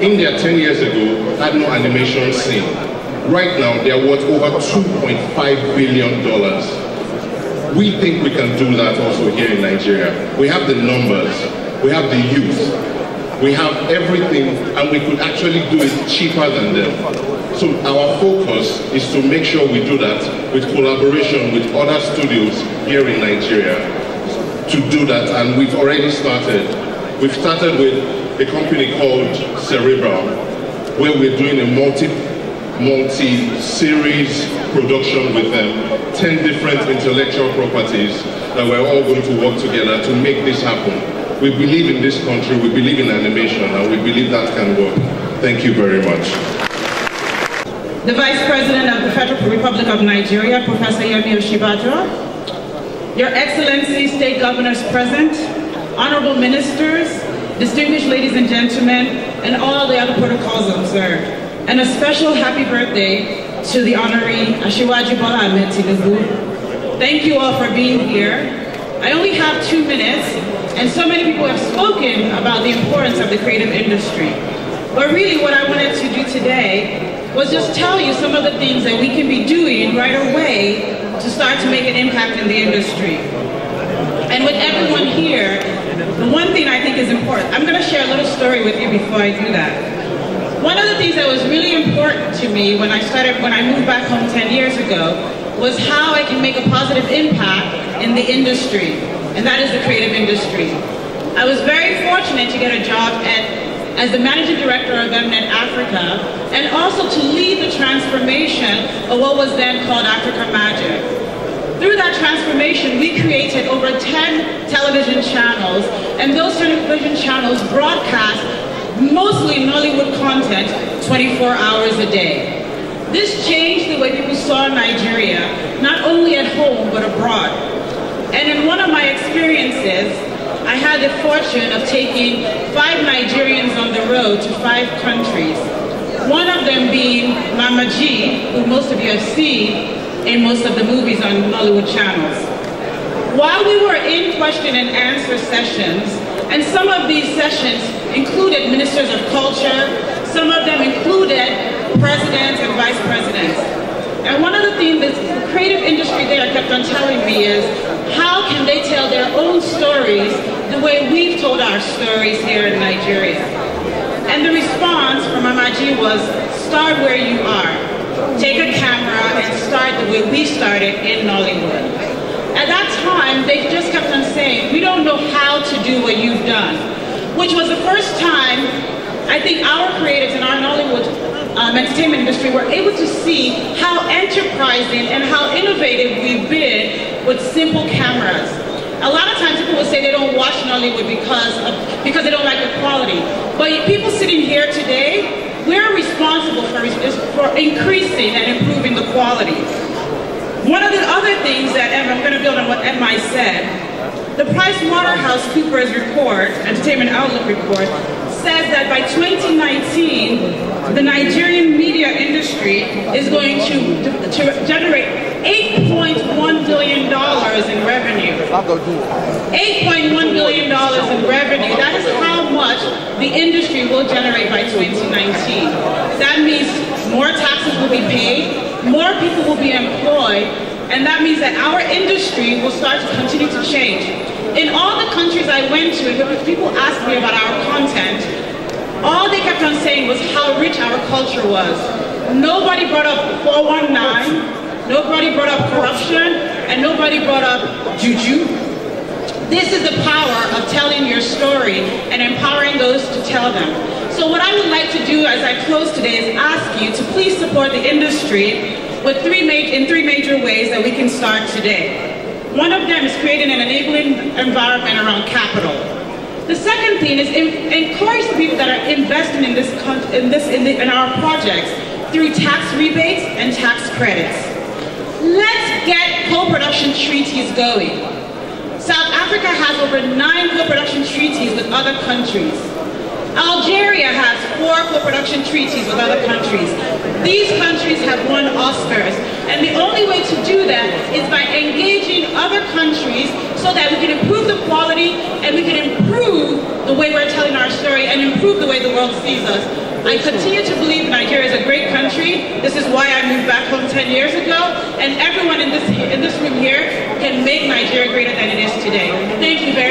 India 10 years ago had no animation scene. Right now, they are worth over $2.5 billion. We think we can do that also here in Nigeria. We have the numbers, we have the youth, we have everything, and we could actually do it cheaper than them. So our focus is to make sure we do that with collaboration with other studios here in Nigeria to do that, and we've already started. We've started with a company called Cerebral, where we're doing a multi-series production with them, 10 different intellectual properties that we're all going to work together to make this happen. We believe in this country, we believe in animation, and we believe that can work. Thank you very much. The Vice President of the Federal Republic of Nigeria, Professor Yemi Osinbajo, Your Excellency, State Governors present, Honorable Ministers, distinguished ladies and gentlemen, and all the other protocols observed. And a special happy birthday to the honoree Asiwaju Bola Tinubu. Thank you all for being here. I only have 2 minutes, and so many people have spoken about the importance of the creative industry. But really what I wanted to do today was just tell you some of the things that we can be doing right away to start to make an impact in the industry. And with everyone here, the one thing I think is important, I'm going to share a little story with you before I do that. One of the things that was really important to me when I moved back home 10 years ago was how I can make a positive impact in the industry, and that is the creative industry. I was very fortunate to get a job as the Managing Director of MNET Africa, and also to lead the transformation of what was then called AfricaMagic. Through that transformation, we created over 10 television channels, and those television channels broadcast mostly Nollywood content 24 hours a day. This changed the way people saw Nigeria, not only at home, but abroad. And in one of my experiences, I had the fortune of taking 5 Nigerians on the road to 5 countries. One of them being Mama G, who most of you have seen in most of the movies on Nollywood channels. While we were in question and answer sessions, and some of these sessions included ministers of culture, some of them included presidents and vice presidents. And one of the things that the creative industry there kept on telling me is, how can they tell their own stories the way we've told our stories here in Nigeria? And the response from Mama G was, start where you are. Take a camera and start the way we started in Nollywood. At that time, they just kept on saying, we don't know how to do what you've done, which was the first time I think our creatives in our Nollywood entertainment industry were able to see how enterprising and how innovative we've been with simple cameras. A lot of times people will say they don't watch Nollywood because they don't like the quality. But people sitting here today, we're responsible for increasing and improving the quality. One of the other things that, and I'm going to build on what Emma said, the PricewaterhouseCoopers report, Entertainment Outlook report, says that by 2019, the Nigerian media industry is going to generate $8.1 billion in revenue. $8.1 billion in revenue. That is how much the industry will generate by 2019. That means more taxes will be paid, more people will be employed, and that means that our industry will start to continue to change. In all the countries I went to, and people asked me about our content, all they kept on saying was how rich our culture was. Nobody brought up 419, nobody brought up corruption, and nobody brought up juju. This is the power of telling your story and empowering those to tell them. So what I would like to do as I close today is ask you to please support the industry with three major ways that we can start today. One of them is creating an enabling environment around capital. The second thing is encourage the people that are investing in our projects through tax rebates and tax credits. Let's get co-production treaties going. South Africa has over 9 co-production treaties with other countries. Algeria has 4 co-production treaties with other countries. These countries have won Oscars, and the only way to do that is by engaging other countries so that we can improve the quality and we can improve the way we're telling our story and improve the way the world sees us. I continue to believe Nigeria is a great country. This is why I moved back home 10 years ago, and everyone in this room here can make Nigeria greater than it is today. Thank you very much.